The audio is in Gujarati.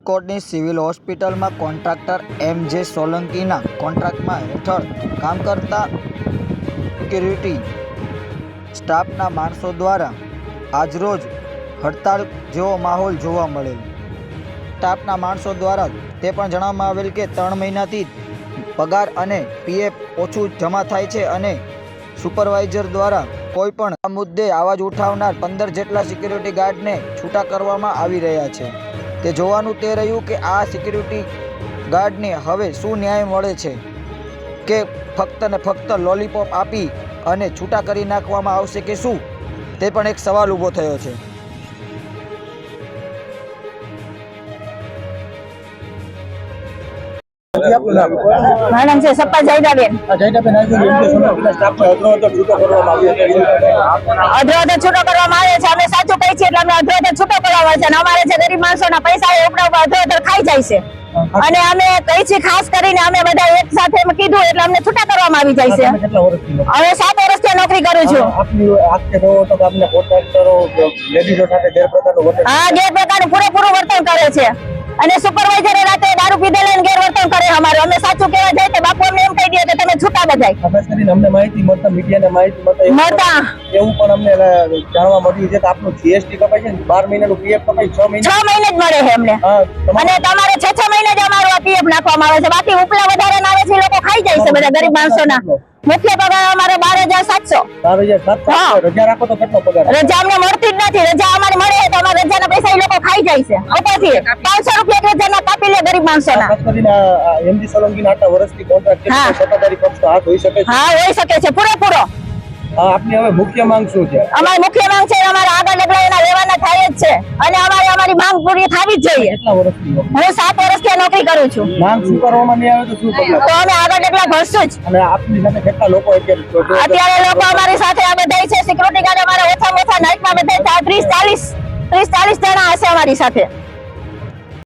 રાજકોટની સિવિલ હોસ્પિટલમાં કોન્ટ્રાક્ટર એમ.જે. સોલંકીના કોન્ટ્રાક્ટમાં હેઠળ કામ કરતા સિક્યુરિટી સ્ટાફના માણસો દ્વારા આજરોજ હડતાળ જેવો માહોલ જોવા મળેલ। સ્ટાફના માણસો દ્વારા તે પણ જણાવવામાં આવેલ કે 3 મહિનાથી પગાર અને પીએફ ઓછું જમા થાય છે અને સુપરવાઇઝર દ્વારા કોઈ પણ આ મુદ્દે અવાજ ઉઠાવનાર 15 જેટલા સિક્યુરિટી ગાર્ડને છૂટા કરવામાં આવી રહ્યા છે। તે જોવાનું તે રહ્યું કે આ સિક્યુરિટી ગાર્ડને હવે શું ન્યાય મળે છે કે ફક્ત ને ફક્ત લોલીપોપ આપી અને છૂટા કરી નાખવામાં આવશે કે શું, તે પણ એક સવાલ ઊભો થયો છે। મારું નામ છે સપ્પા જયદાબેન। અધરો છૂટો કરવામાં આવે છે। અમે સાચું કહી છીએ એટલે અમે અધરો છૂટો કરવામાં આવે છે અને અમારે જે ગરીબ માણસોના પૈસા એ ઉપડા અધરો ખાઈ જાય છે અને અમે કહી છીએ ખાસ કરીને અમે બધા એક સાથે કીધું એટલે અમને છૂટા કરવામાં આવી જાય છે। હવે 7 વર્ષથી નોકરી કરું છું। હા, ગેરપ્રકારનું પૂરેપૂરું વર્તન કરે છે અને સુપરવાઇઝર રાતે દારૂ પીધેલા અને ગેરવર્તન કરે અમારું। અમે સાચું કહેવા જાય તો બાપુ અમને એમ કહી દે કે તમે છૂટા બધાય। ખાસ કરીને અમને માહિતી મળતા મીડિયાને માહિતી મળતા એવું પણ અમને જાણવા મળ્યું છે કે આપનું જીએસટી કપાય છે 12 મહિનાનું પીએફ કપાય 6 મહિને જ મળે છે અમને અને તમારે 6 મહિને જ અમારું પીએફ નાખવામાં આવે છે। બાકી ઉપલા વધારે આવે છે લોકો ખાઈ જાય છે બધા ગરીબ માણસોના। મુખ્ય પગાર અમારો 12,700। રજા રાખો તો કેટલો પગાર? રજા અમને મળતી જ નથી। રજા અમારી મળે તો અમારા રજાના પૈસા એ લોકો ખાઈ જાય છે। ઉપરથી 500 રૂપિયા રજાના કાપી લે ગરીબ માણસોના। ખાસ કરીને એમ.જે. સોલંકીના આટલા વર્ષથી કોન્ટ્રાક્ટ છે, સત્તાધારી પક્ષનો હાથ હોઈ શકે છે? હા, હોઈ શકે છે પૂરેપૂરો। આપની હવે મુખ્ય માંગ શું છે? અમારી મુખ્ય માંગ છે અમારે આગળ ડગલા એના લેવાના થાય જ છે અને અમારી માંગ પૂરી થવી જ જોઈએ। કેટલા વર્ષથી? હું 7 વર્ષથી નોકરી કરું છું। માંગ શું કરવામાં નહીં આવે તો શું પગલાં? તો અમે આગળ ડગલા ભરશું જ। અને આપની સાથે કેટલા લોકો અત્યારે લોકો અમારી સાથે આ બધા છે સિક્યુરિટી ગાર્ડ અમારા ઓછામાં ઓછા નાઇટમાં બધા 30-40 જણા હશે અમારી સાથે।